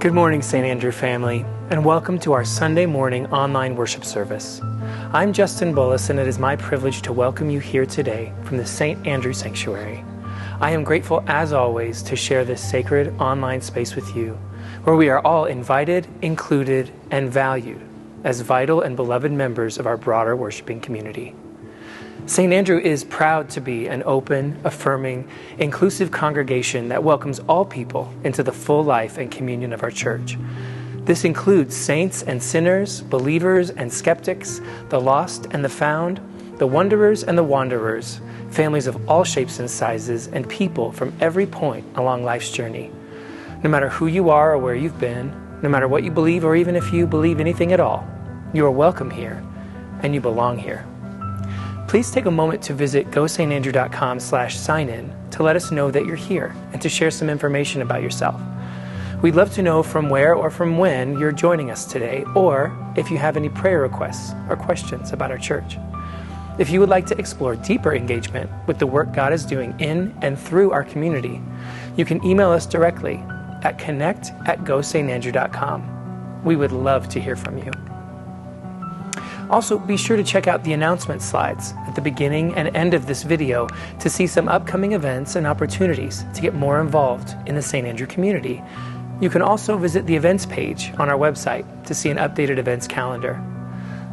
Good morning, St. Andrew family, and welcome to our Sunday morning online worship service. I'm Justin Bullis, and it is my privilege to welcome you here today from the St. Andrew Sanctuary. I am grateful, as always, to share this sacred online space with you, where we are all invited, included, and valued as vital and beloved members of our broader worshiping community. St. Andrew is proud to be an open, affirming, inclusive congregation that welcomes all people into the full life and communion of our church. This includes saints and sinners, believers and skeptics, the lost and the found, the wanderers and the wanderers, families of all shapes and sizes, and people from every point along life's journey. No matter who you are or where you've been, no matter what you believe or even if you believe anything at all, you are welcome here and you belong here. Please take a moment to visit gostandrew.com/sign-in to let us know that you're here and to share some information about yourself. We'd love to know from where or from when you're joining us today, or if you have any prayer requests or questions about our church. If you would like to explore deeper engagement with the work God is doing in and through our community, you can email us directly at connect@gostandrew.com. We would love to hear from you. Also, be sure to check out the announcement slides at the beginning and end of this video to see some upcoming events and opportunities to get more involved in the St. Andrew community. You can also visit the events page on our website to see an updated events calendar.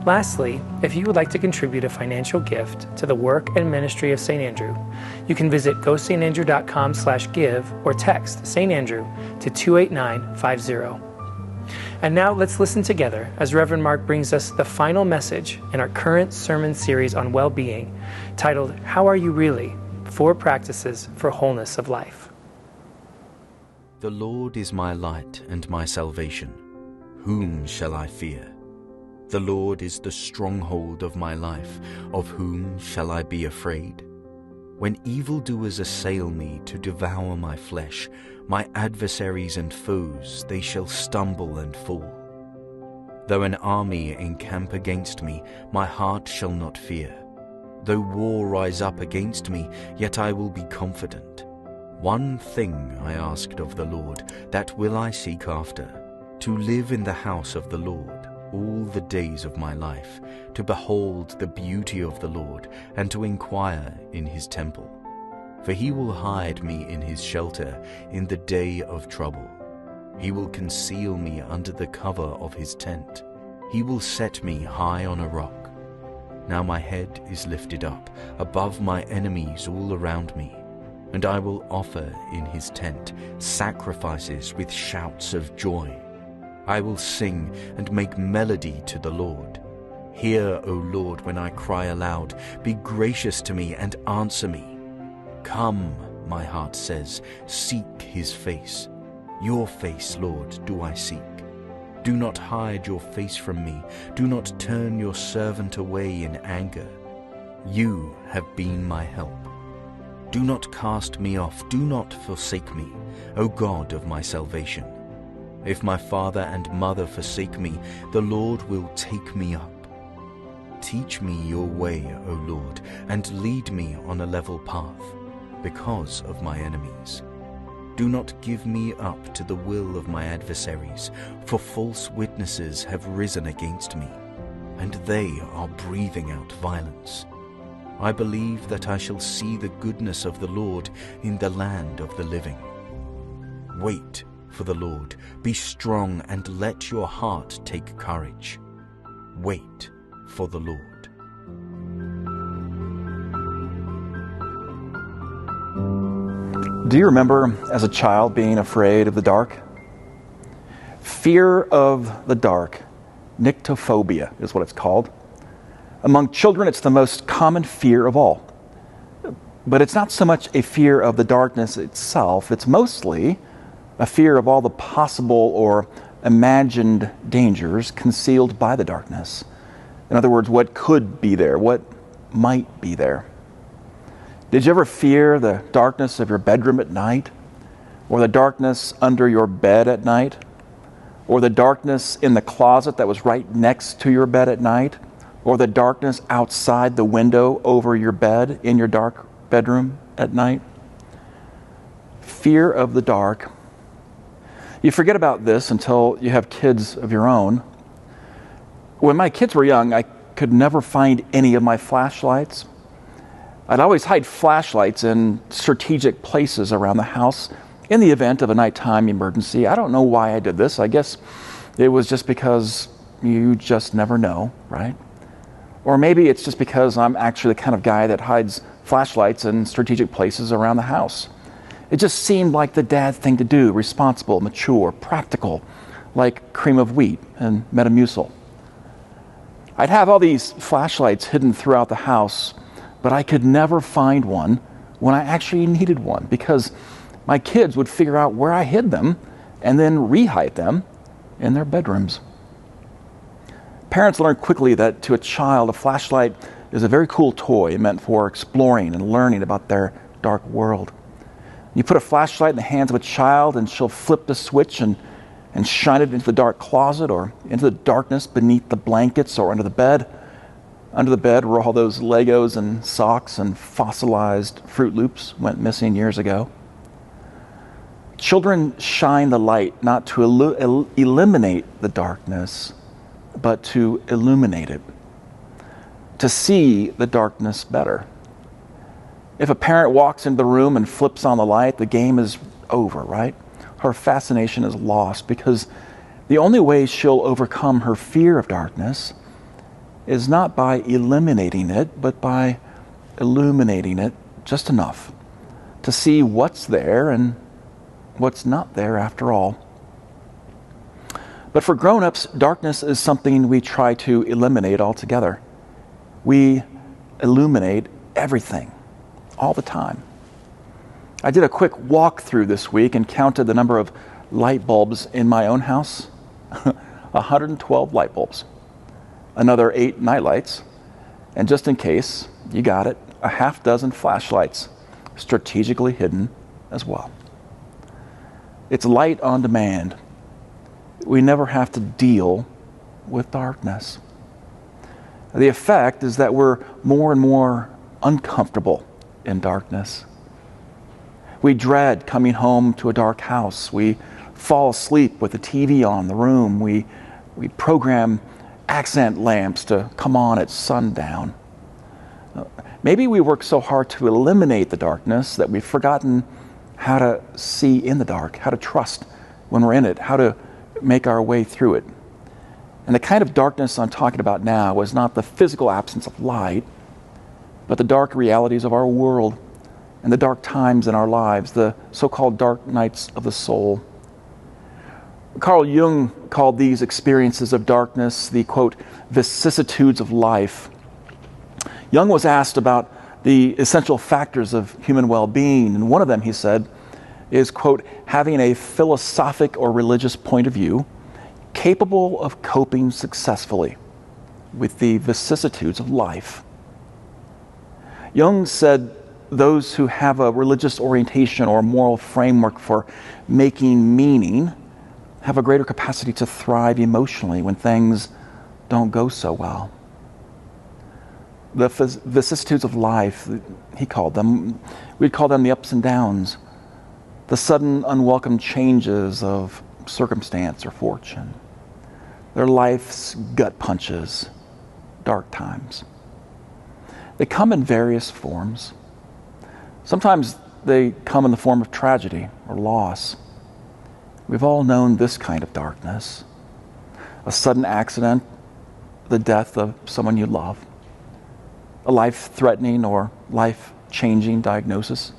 Lastly, if you would like to contribute a financial gift to the work and ministry of St. Andrew, you can visit gostandrew.com/give or text St. Andrew to 28950. And now let's listen together as Reverend Mark brings us the final message in our current sermon series on well-being, titled, How Are You Really? 4 Practices for Wholeness of Life. The Lord is my light and my salvation. Whom shall I fear? The Lord is the stronghold of my life. Of whom shall I be afraid? When evildoers assail me to devour my flesh, my adversaries and foes, they shall stumble and fall. Though an army encamp against me, my heart shall not fear. Though war rise up against me, yet I will be confident. One thing I asked of the Lord, that will I seek after, to live in the house of the Lord all the days of my life, to behold the beauty of the Lord, and to inquire in his temple. For he will hide me in his shelter in the day of trouble. He will conceal me under the cover of his tent. He will set me high on a rock. Now my head is lifted up above my enemies all around me, and I will offer in his tent sacrifices with shouts of joy. I will sing and make melody to the Lord. Hear, O Lord, when I cry aloud. Be gracious to me and answer me. Come, my heart says, seek his face. Your face, Lord, do I seek. Do not hide your face from me. Do not turn your servant away in anger. You have been my help. Do not cast me off. Do not forsake me, O God of my salvation. If my father and mother forsake me, the Lord will take me up. Teach me your way, O Lord, and lead me on a level path, because of my enemies. Do not give me up to the will of my adversaries, for false witnesses have risen against me, and they are breathing out violence. I believe that I shall see the goodness of the Lord in the land of the living. Wait for the Lord, be strong, and let your heart take courage. Wait for the Lord. Do you remember as a child being afraid of the dark? Fear of the dark, nyctophobia is what it's called. Among children, it's the most common fear of all. But it's not so much a fear of the darkness itself, it's mostly a fear of all the possible or imagined dangers concealed by the darkness. In other words, what could be there, what might be there. Did you ever fear the darkness of your bedroom at night? Or the darkness under your bed at night? Or the darkness in the closet that was right next to your bed at night? Or the darkness outside the window over your bed in your dark bedroom at night? Fear of the dark. You forget about this until you have kids of your own. When my kids were young, I could never find any of my flashlights. I'd always hide flashlights in strategic places around the house in the event of a nighttime emergency. I don't know why I did this. I guess it was just because you just never know, right? Or maybe it's just because I'm actually the kind of guy that hides flashlights in strategic places around the house. It just seemed like the dad thing to do, responsible, mature, practical, like cream of wheat and Metamucil. I'd have all these flashlights hidden throughout the house, but I could never find one when I actually needed one because my kids would figure out where I hid them and then re-hide them in their bedrooms. Parents learn quickly that to a child, a flashlight is a very cool toy meant for exploring and learning about their dark world. You put a flashlight in the hands of a child and she'll flip the switch and shine it into the dark closet or into the darkness beneath the blankets or under the bed. Under the bed where all those Legos and socks and fossilized Fruit Loops went missing years ago. Children shine the light not to eliminate the darkness, but to illuminate it, to see the darkness better. If a parent walks into the room and flips on the light, the game is over, right? Her fascination is lost because the only way she'll overcome her fear of darkness is not by eliminating it, but by illuminating it just enough to see what's there and what's not there after all. But for grown-ups, darkness is something we try to eliminate altogether. We illuminate everything, all the time. I did a quick walkthrough this week and counted the number of light bulbs in my own house. 112 light bulbs. Another 8 nightlights. And just in case, you got it, a half dozen flashlights, strategically hidden as well. It's light on demand. We never have to deal with darkness. The effect is that we're more and more uncomfortable in darkness. We dread coming home to a dark house. We fall asleep with the TV on in the room. We program accent lamps to come on at sundown. Maybe we work so hard to eliminate the darkness that we've forgotten how to see in the dark, how to trust when we're in it, how to make our way through it. And the kind of darkness I'm talking about now is not the physical absence of light, but the dark realities of our world and the dark times in our lives, the so-called dark nights of the soul. Carl Jung called these experiences of darkness the, quote, vicissitudes of life. Jung was asked about the essential factors of human well-being, and one of them, he said, is, quote, having a philosophic or religious point of view capable of coping successfully with the vicissitudes of life. Jung said those who have a religious orientation or moral framework for making meaning have a greater capacity to thrive emotionally when things don't go so well. The vicissitudes of life, he called them, we'd call them the ups and downs, the sudden unwelcome changes of circumstance or fortune. They're life's gut punches, dark times. They come in various forms. Sometimes they come in the form of tragedy or loss. We've all known this kind of darkness. A sudden accident, the death of someone you love, a life-threatening or life-changing diagnosis,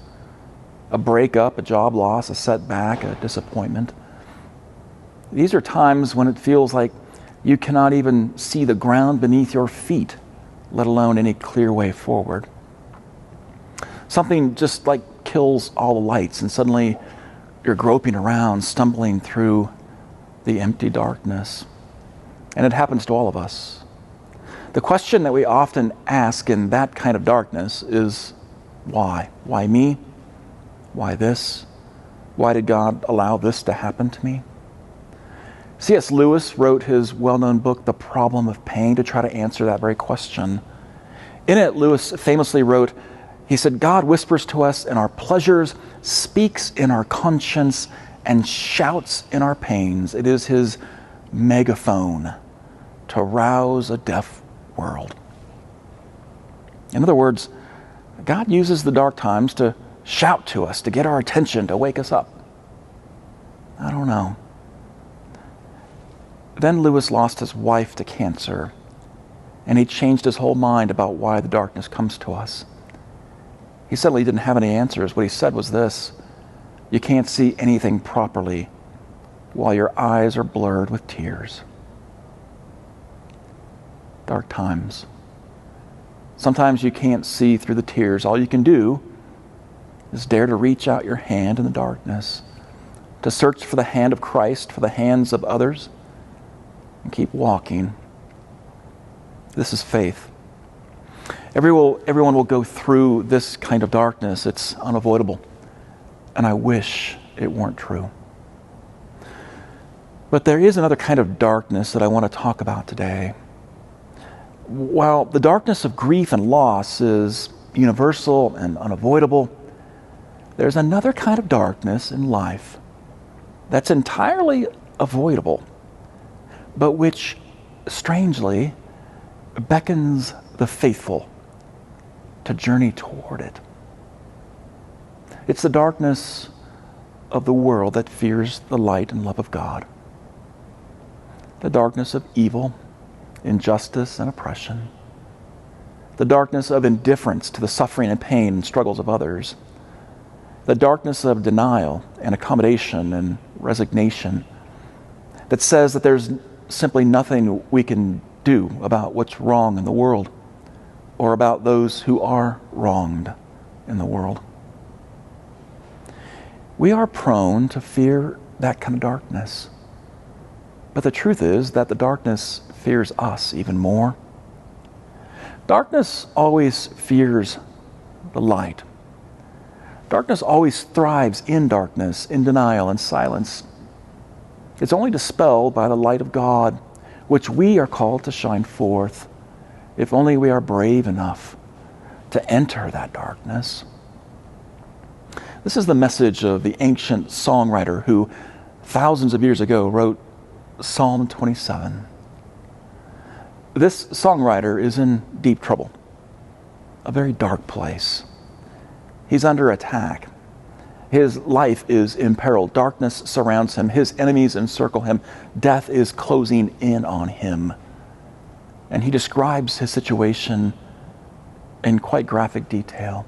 a breakup, a job loss, a setback, a disappointment. These are times when it feels like you cannot even see the ground beneath your feet, let alone any clear way forward. Something just like kills all the lights, and suddenly you're groping around, stumbling through the empty darkness. And it happens to all of us. The question that we often ask in that kind of darkness is, why? Why me? Why this? Why did God allow this to happen to me? C.S. Lewis wrote his well-known book, The Problem of Pain, to try to answer that very question. In it, Lewis famously wrote, he said, God whispers to us in our pleasures, speaks in our conscience, and shouts in our pains. It is his megaphone to rouse a deaf world. In other words, God uses the dark times to shout to us, to get our attention, to wake us up. I don't know. Then Lewis lost his wife to cancer, and he changed his whole mind about why the darkness comes to us. He suddenly didn't have any answers. What he said was this: you can't see anything properly while your eyes are blurred with tears. Dark times. Sometimes you can't see through the tears. All you can do is dare to reach out your hand in the darkness, to search for the hand of Christ, for the hands of others, and keep walking. This is faith. Everyone will go through this kind of darkness. It's unavoidable. And I wish it weren't true. But there is another kind of darkness that I want to talk about today. While the darkness of grief and loss is universal and unavoidable, there's another kind of darkness in life that's entirely avoidable, but which, strangely, beckons the faithful to journey toward it. It's the darkness of the world that fears the light and love of God. The darkness of evil, injustice, and oppression. The darkness of indifference to the suffering and pain and struggles of others. The darkness of denial and accommodation and resignation that says that there's simply nothing we can do about what's wrong in the world or about those who are wronged in the world. We are prone to fear that kind of darkness. But the truth is that the darkness fears us even more. Darkness always fears the light. Darkness always thrives in darkness, in denial and silence. It's only dispelled by the light of God, which we are called to shine forth, if only we are brave enough to enter that darkness. This is the message of the ancient songwriter who thousands of years ago wrote Psalm 27. This songwriter is in deep trouble, a very dark place. He's under attack. His life is imperiled. Darkness surrounds him. His enemies encircle him. Death is closing in on him. And he describes his situation in quite graphic detail.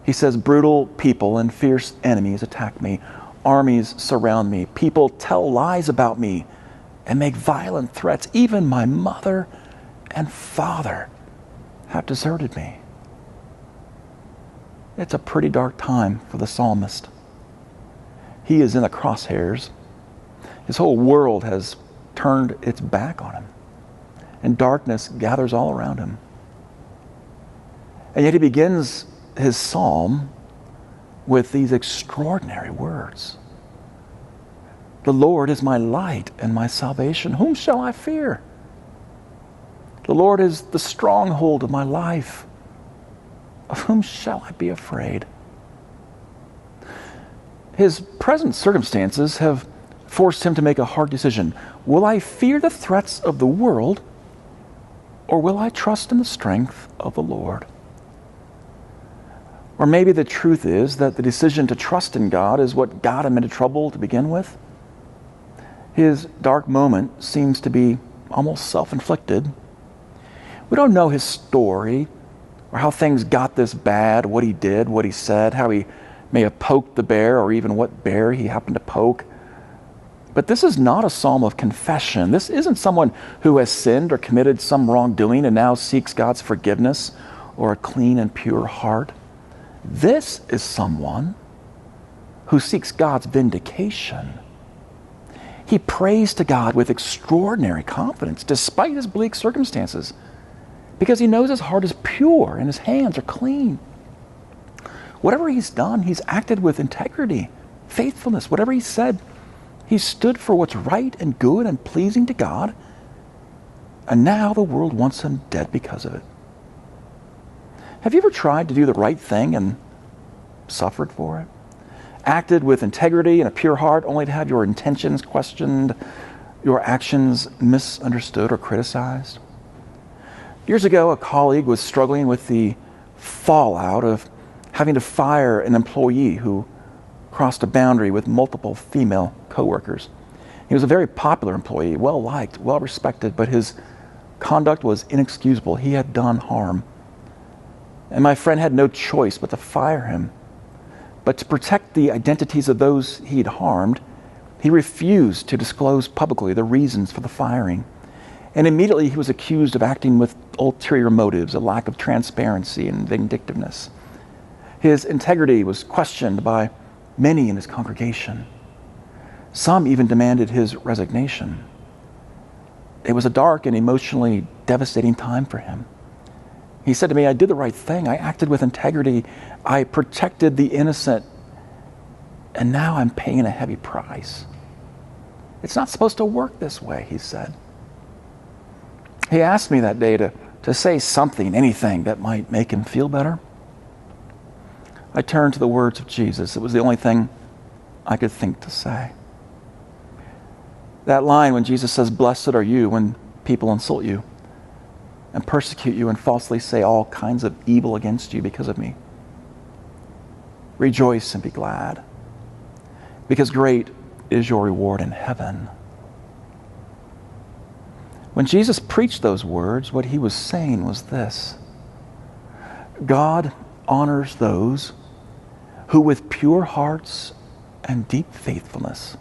He says, brutal people and fierce enemies attack me. Armies surround me. People tell lies about me and make violent threats. Even my mother and father have deserted me. It's a pretty dark time for the psalmist. He is in the crosshairs. His whole world has turned its back on him, and darkness gathers all around him. And yet he begins his psalm with these extraordinary words. The Lord is my light and my salvation. Whom shall I fear? The Lord is the stronghold of my life. Of whom shall I be afraid? His present circumstances have forced him to make a hard decision. Will I fear the threats of the world, or will I trust in the strength of the Lord? Or maybe the truth is that the decision to trust in God is what got him into trouble to begin with. His dark moment seems to be almost self-inflicted. We don't know his story or how things got this bad, what he did, what he said, how he may have poked the bear, or even what bear he happened to poke. But this is not a psalm of confession. This isn't someone who has sinned or committed some wrongdoing and now seeks God's forgiveness or a clean and pure heart. This is someone who seeks God's vindication. He prays to God with extraordinary confidence despite his bleak circumstances, because he knows his heart is pure and his hands are clean. Whatever he's done, he's acted with integrity, faithfulness. Whatever he said, he stood for what's right and good and pleasing to God. And now the world wants him dead because of it. Have you ever tried to do the right thing and suffered for it? acted with integrity and a pure heart only to have your intentions questioned, your actions misunderstood or criticized? Years ago, a colleague was struggling with the fallout of having to fire an employee who crossed a boundary with multiple female coworkers. He was a very popular employee, well-liked, well-respected, but his conduct was inexcusable. He had done harm. And my friend had no choice but to fire him. But to protect the identities of those he'd harmed, he refused to disclose publicly the reasons for the firing. And immediately he was accused of acting with ulterior motives, a lack of transparency and vindictiveness. His integrity was questioned by many in his congregation. Some even demanded his resignation. It was a dark and emotionally devastating time for him. He said to me, "I did the right thing. I acted with integrity. I protected the innocent. And now I'm paying a heavy price. It's not supposed to work this way," he said. He asked me that day to say something, anything that might make him feel better. I turned to the words of Jesus. It was the only thing I could think to say. That line when Jesus says, "Blessed are you when people insult you and persecute you and falsely say all kinds of evil against you because of me. Rejoice and be glad, because great is your reward in heaven." When Jesus preached those words, what he was saying was this: God honors those who with pure hearts and deep faithfulness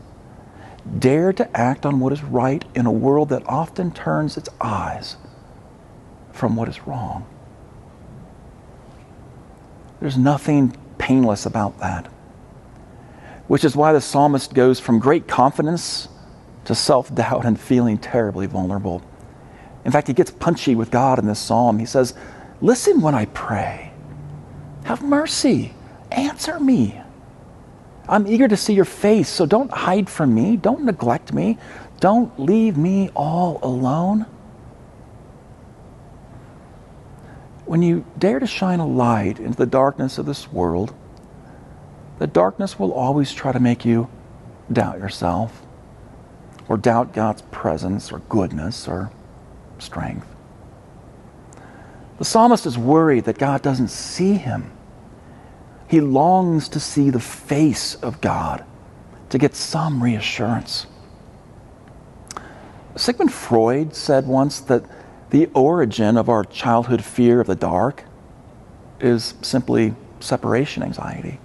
dare to act on what is right in a world that often turns its eyes from what is wrong. There's nothing painless about that, which is why the psalmist goes from great confidence to self-doubt and feeling terribly vulnerable. In fact, he gets punchy with God in this psalm. He says, "Listen when I pray. Have mercy. Answer me. I'm eager to see your face, so don't hide from me. Don't neglect me. Don't leave me all alone." When you dare to shine a light into the darkness of this world, the darkness will always try to make you doubt yourself, or doubt God's presence or goodness or strength. The psalmist is worried that God doesn't see him. He longs to see the face of God to get some reassurance. Sigmund Freud said once that the origin of our childhood fear of the dark is simply separation anxiety.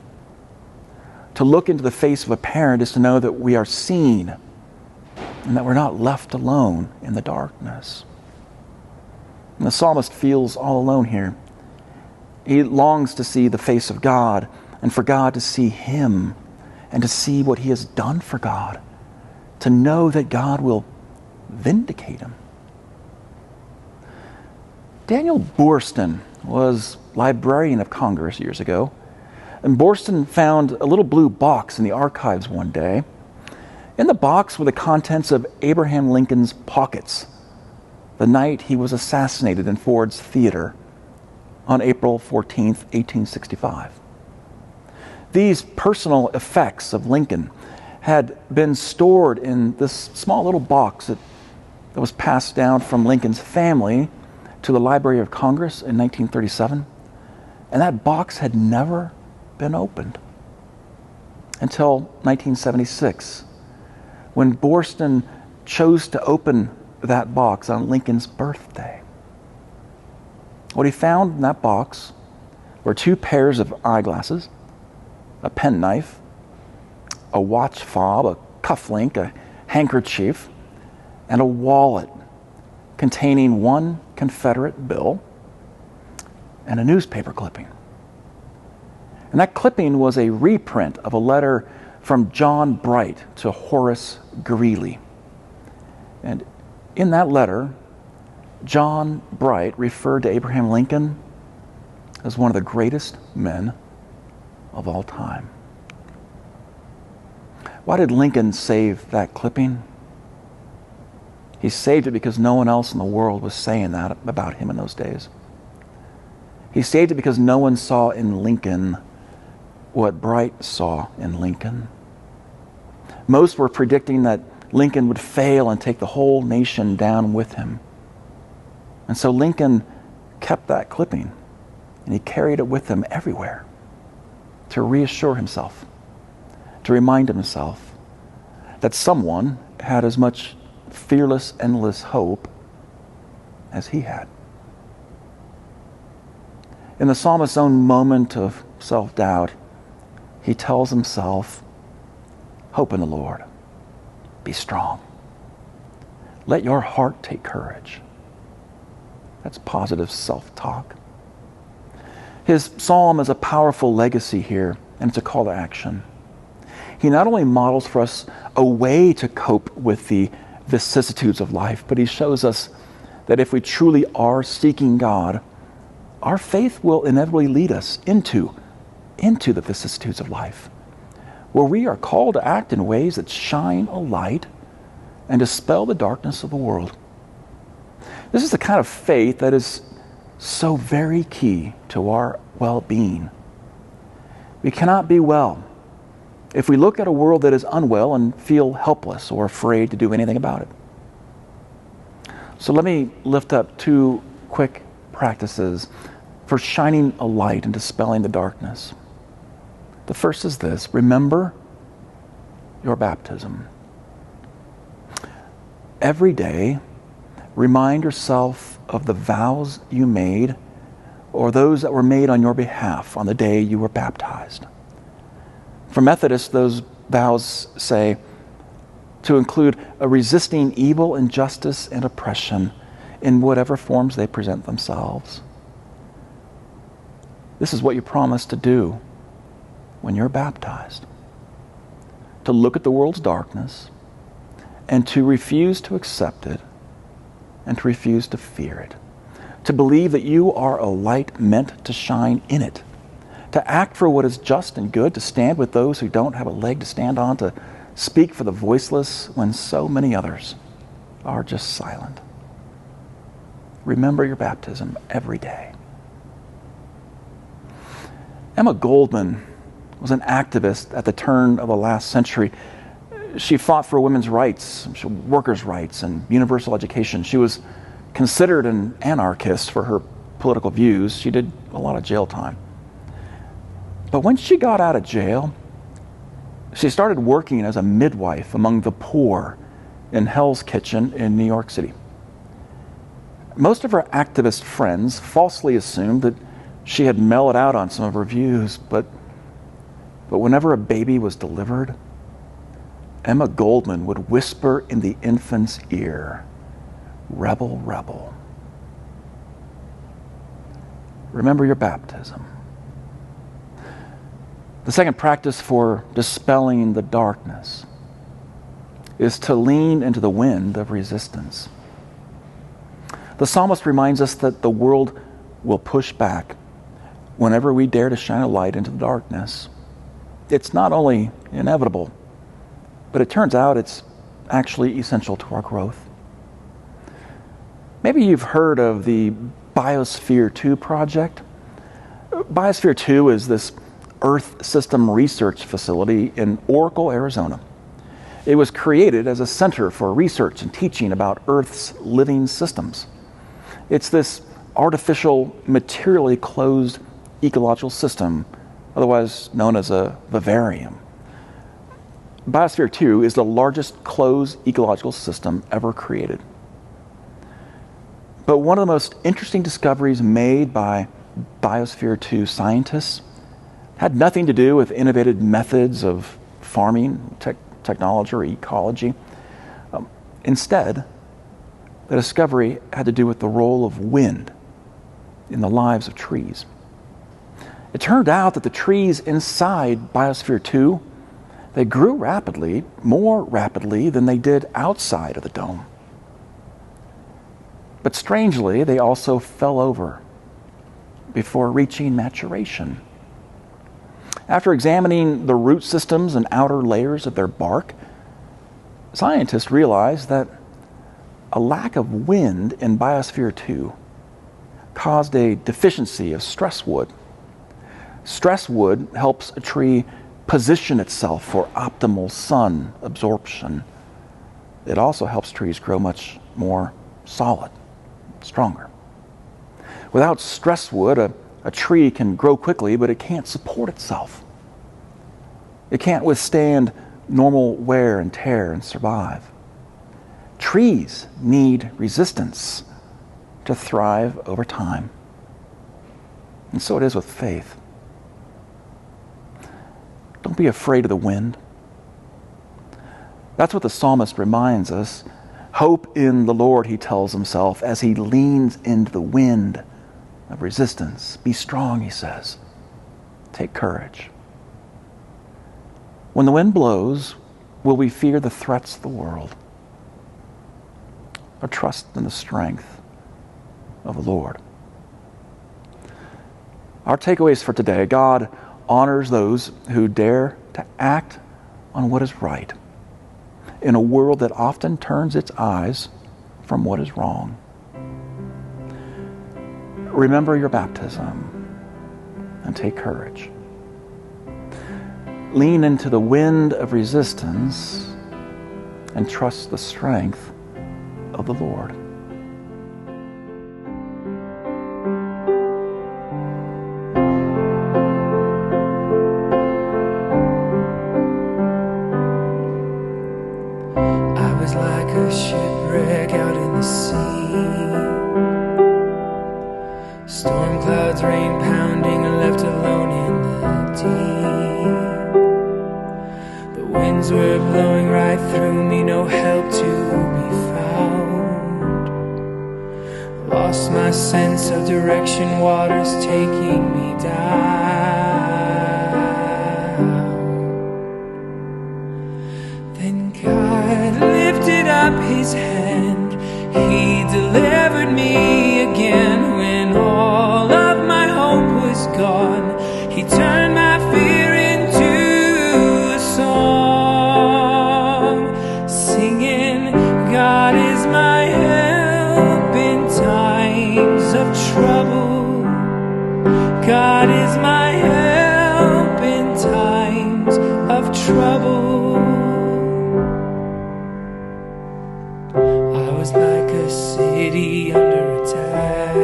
To look into the face of a parent is to know that we are seen and that we're not left alone in the darkness. And the psalmist feels all alone here. He longs to see the face of God and for God to see him and to see what he has done for God, to know that God will vindicate him. Daniel Boorstin was Librarian of Congress years ago, and Boorstin found a little blue box in the archives one day. In the box were the contents of Abraham Lincoln's pockets the night he was assassinated in Ford's Theater on April 14th, 1865. These personal effects of Lincoln had been stored in this small little box that was passed down from Lincoln's family to the Library of Congress in 1937. And that box had never been opened until 1976, when Boorstin chose to open that box on Lincoln's birthday. What he found in that box were 2 pairs of eyeglasses, a penknife, a watch fob, a cufflink, a handkerchief, and a wallet containing 1 Confederate bill and a newspaper clipping. And that clipping was a reprint of a letter from John Bright to Horace Greeley. And in that letter, John Bright referred to Abraham Lincoln as one of the greatest men of all time. Why did Lincoln save that clipping? He saved it because no one else in the world was saying that about him in those days. He saved it because no one saw in Lincoln what Bright saw in Lincoln. Most were predicting that Lincoln would fail and take the whole nation down with him. And so Lincoln kept that clipping, and he carried it with him everywhere to reassure himself, to remind himself that someone had as much fearless, endless hope as he had. In the psalmist's own moment of self-doubt, he tells himself, hope in the Lord. Be strong. Let your heart take courage. That's positive self-talk. His psalm is a powerful legacy here, and it's a call to action. He not only models for us a way to cope with the vicissitudes of life, but he shows us that if we truly are seeking God, our faith will inevitably lead us into the vicissitudes of life, where we are called to act in ways that shine a light and dispel the darkness of the world. This is the kind of faith that is so very key to our well-being. We cannot be well if we look at a world that is unwell and feel helpless or afraid to do anything about it. So let me lift up two quick practices for shining a light and dispelling the darkness. The first is this: remember your baptism. Every day, remind yourself of the vows you made or those that were made on your behalf on the day you were baptized. For Methodists, those vows say to include a resisting evil, injustice, and oppression in whatever forms they present themselves. This is what you promise to do when you're baptized: to look at the world's darkness and to refuse to accept it and to refuse to fear it, to believe that you are a light meant to shine in it, to act for what is just and good, to stand with those who don't have a leg to stand on, to speak for the voiceless when so many others are just silent. Remember your baptism every day. Emma Goldman was an activist at the turn of the last century. She fought for women's rights, workers' rights, and universal education. She was considered an anarchist for her political views. She did a lot of jail time. But when she got out of jail, she started working as a midwife among the poor in Hell's Kitchen in New York City. Most of her activist friends falsely assumed that she had mellowed out on some of her views, but whenever a baby was delivered, Emma Goldman would whisper in the infant's ear, "Rebel, rebel." Remember your baptism. The second practice for dispelling the darkness is to lean into the wind of resistance. The psalmist reminds us that the world will push back whenever we dare to shine a light into the darkness. It's not only inevitable, but it turns out it's actually essential to our growth. Maybe you've heard of the Biosphere 2 project. Biosphere 2 is this Earth System Research Facility in Oracle, Arizona. It was created as a center for research and teaching about Earth's living systems. It's this artificial, materially closed ecological system, otherwise known as a vivarium. Biosphere 2 is the largest closed ecological system ever created. But one of the most interesting discoveries made by Biosphere 2 scientists had nothing to do with innovative methods of farming, technology, or ecology. Instead, the discovery had to do with the role of wind in the lives of trees. It turned out that the trees inside Biosphere 2, they grew rapidly, more rapidly than they did outside of the dome. But strangely, they also fell over before reaching maturation. After examining the root systems and outer layers of their bark, scientists realized that a lack of wind in Biosphere 2 caused a deficiency of stress wood. Stress wood helps a tree position itself for optimal sun absorption. It also helps trees grow much more solid, stronger. Without stress wood, a tree can grow quickly, but it can't support itself. It can't withstand normal wear and tear and survive. Trees need resistance to thrive over time. And so it is with faith. Don't be afraid of the wind. That's what the psalmist reminds us. Hope in the Lord, he tells himself, as he leans into the wind of resistance. Be strong, he says. Take courage. When the wind blows, will we fear the threats of the world, or trust in the strength of the Lord? Our takeaways for today: God honors those who dare to act on what is right in a world that often turns its eyes from what is wrong. Remember your baptism and take courage. Lean into the wind of resistance and trust the strength of the Lord. I was like a shipwreck out in the sea. Storm clouds, rain pounding, left alone in the deep. The winds were blowing right through me, no help to be found. Lost my sense of direction, waters taking me down. Then God lifted up his hand, he delivered me again. When all of my hope was gone, he turned my fear into a song, singing, God is my help in times of trouble. God is my help in times of trouble. I was like a city under attack.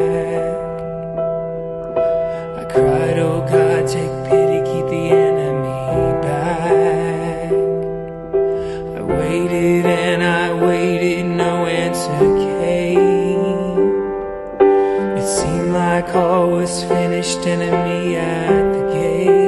I cried, oh God, take pity, keep the enemy back. I waited and I waited, no answer came. It seemed like all was finished, enemy at the gate.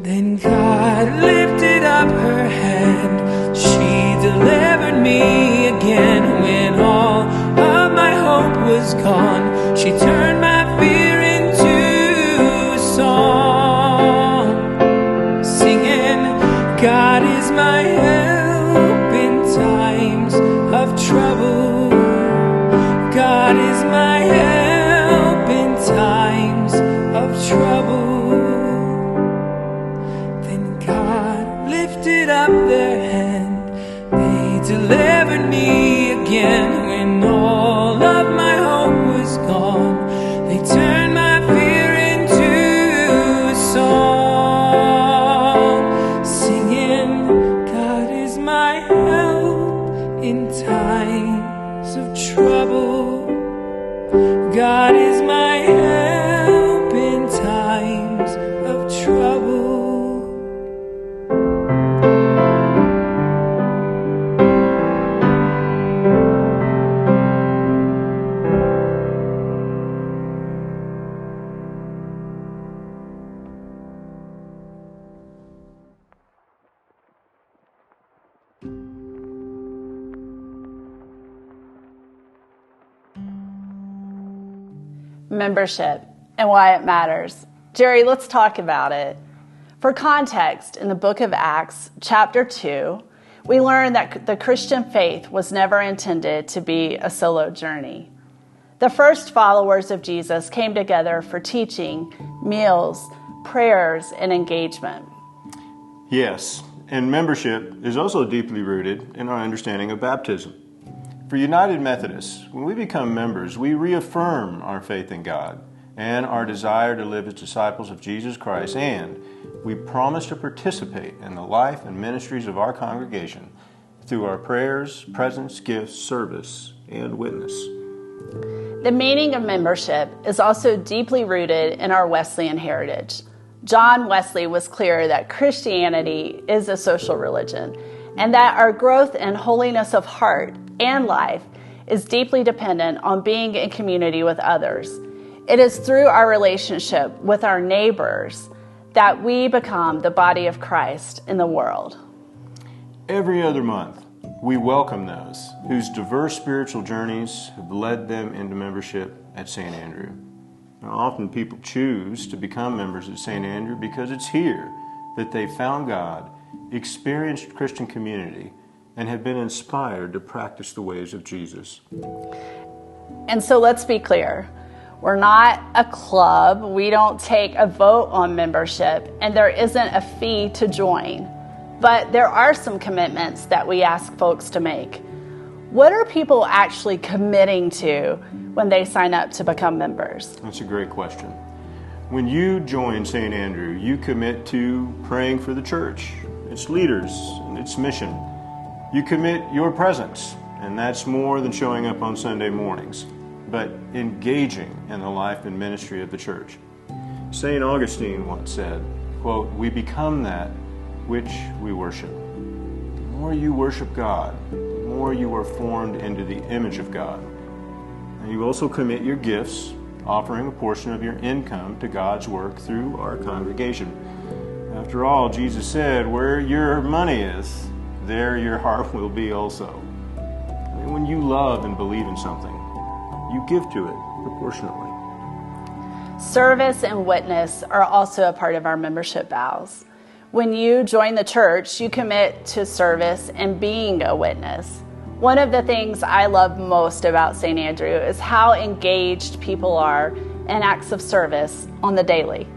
Then God lifted up her hand, she delivered me again. When all of my hope was gone, she turned my fear into a song, singing, God is my help in times of trouble. God is my help in times of trouble. Then God lifted up their hand, they delivered me again. When all of my hope was gone, they turned my fear into a song, singing, God is my help in times of trouble. God is my help in times of trouble. Membership and why it matters. Jerry, let's talk about it. For context, in the book of Acts, chapter 2, we learn that the Christian faith was never intended to be a solo journey. The first followers of Jesus came together for teaching, meals, prayers, and engagement. Yes, and membership is also deeply rooted in our understanding of baptism. For United Methodists, when we become members, we reaffirm our faith in God and our desire to live as disciples of Jesus Christ, and we promise to participate in the life and ministries of our congregation through our prayers, presence, gifts, service, and witness. The meaning of membership is also deeply rooted in our Wesleyan heritage. John Wesley was clear that Christianity is a social religion, and that our growth and holiness of heart and life is deeply dependent on being in community with others. It is through our relationship with our neighbors that we become the body of Christ in the world. Every other month, we welcome those whose diverse spiritual journeys have led them into membership at St. Andrew. Now, often people choose to become members at St. Andrew because it's here that they found God, experienced Christian community, and have been inspired to practice the ways of Jesus. And so let's be clear. We're not a club. We don't take a vote on membership, and there isn't a fee to join. But there are some commitments that we ask folks to make. What are people actually committing to when they sign up to become members? That's a great question. When you join St. Andrew, you commit to praying for the church, its leaders, and its mission. You commit your presence, and that's more than showing up on Sunday mornings, but engaging in the life and ministry of the church. St. Augustine once said, quote, "We become that which we worship." The more you worship God, the more you are formed into the image of God. And you also commit your gifts, offering a portion of your income to God's work through our congregation. After all, Jesus said, "Where your money is, there your heart will be also." I mean, when you love and believe in something, you give to it proportionately. Service and witness are also a part of our membership vows. When you join the church, you commit to service and being a witness. One of the things I love most about St. Andrew is how engaged people are in acts of service on the daily.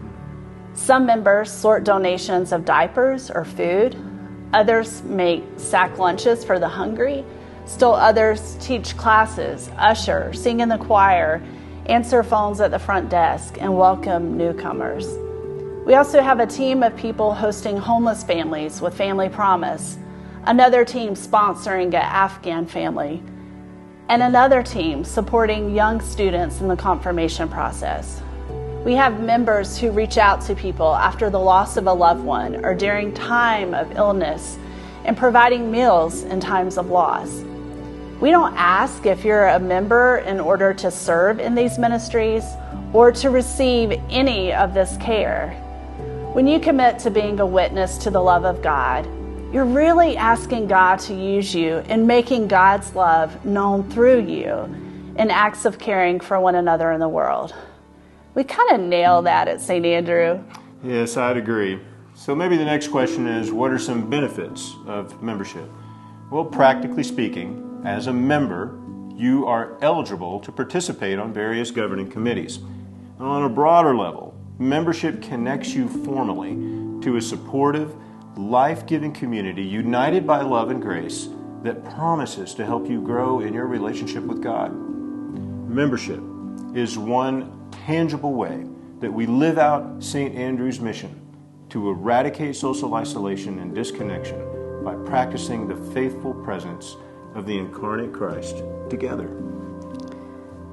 Some members sort donations of diapers or food. Others make sack lunches for the hungry. Still others teach classes, usher, sing in the choir, answer phones at the front desk, and welcome newcomers. We also have a team of people hosting homeless families with Family Promise, another team sponsoring an Afghan family, and another team supporting young students in the confirmation process. We have members who reach out to people after the loss of a loved one or during time of illness and providing meals in times of loss. We don't ask if you're a member in order to serve in these ministries or to receive any of this care. When you commit to being a witness to the love of God, you're really asking God to use you in making God's love known through you in acts of caring for one another in the world. We kind of nail that at St. Andrew. Yes, I'd agree. So maybe the next question is, what are some benefits of membership? Well, practically speaking, as a member, you are eligible to participate on various governing committees. On a broader level, membership connects you formally to a supportive, life-giving community united by love and grace that promises to help you grow in your relationship with God. Membership is one tangible way that we live out St. Andrew's mission to eradicate social isolation and disconnection by practicing the faithful presence of the incarnate Christ together.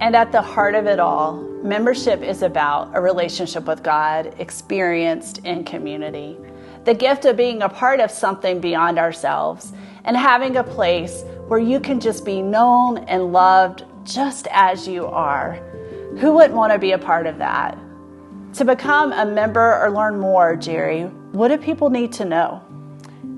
And at the heart of it all, membership is about a relationship with God experienced in community. The gift of being a part of something beyond ourselves and having a place where you can just be known and loved just as you are. Who wouldn't want to be a part of that? To become a member or learn more, Jerry, what do people need to know?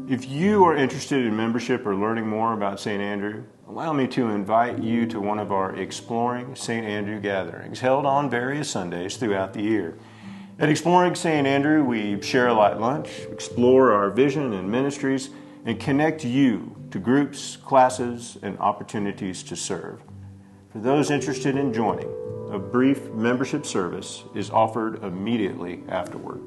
If you are interested in membership or learning more about St. Andrew, allow me to invite you to one of our Exploring St. Andrew gatherings held on various Sundays throughout the year. At Exploring St. Andrew, we share a light lunch, explore our vision and ministries, and connect you to groups, classes, and opportunities to serve. For those interested in joining, a brief membership service is offered immediately afterward.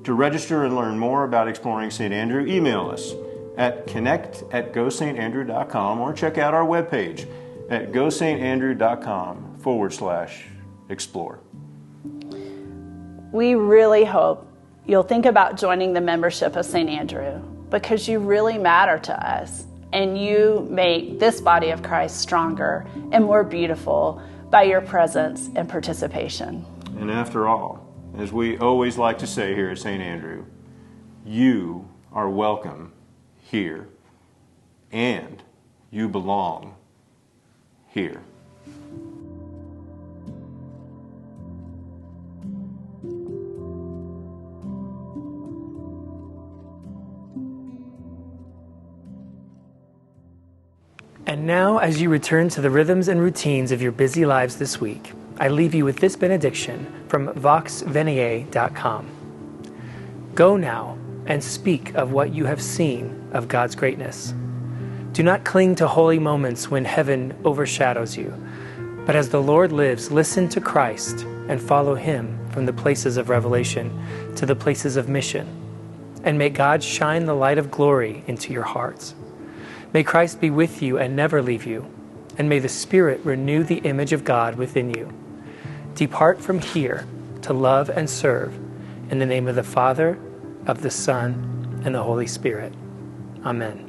To register and learn more about Exploring St. Andrew, email us at connect@gosaintandrew.com or check out our webpage at gosaintandrew.com/explore. We really hope you'll think about joining the membership of St. Andrew because you really matter to us and you make this body of Christ stronger and more beautiful by your presence and participation. And after all, as we always like to say here at St. Andrew, you are welcome here and you belong here. And now, as you return to the rhythms and routines of your busy lives this week, I leave you with this benediction from voxvenier.com. Go now and speak of what you have seen of God's greatness. Do not cling to holy moments when heaven overshadows you, but as the Lord lives, listen to Christ and follow him from the places of revelation to the places of mission, and may God shine the light of glory into your hearts. May Christ be with you and never leave you, and may the Spirit renew the image of God within you. Depart from here to love and serve in the name of the Father, of the Son, and the Holy Spirit. Amen.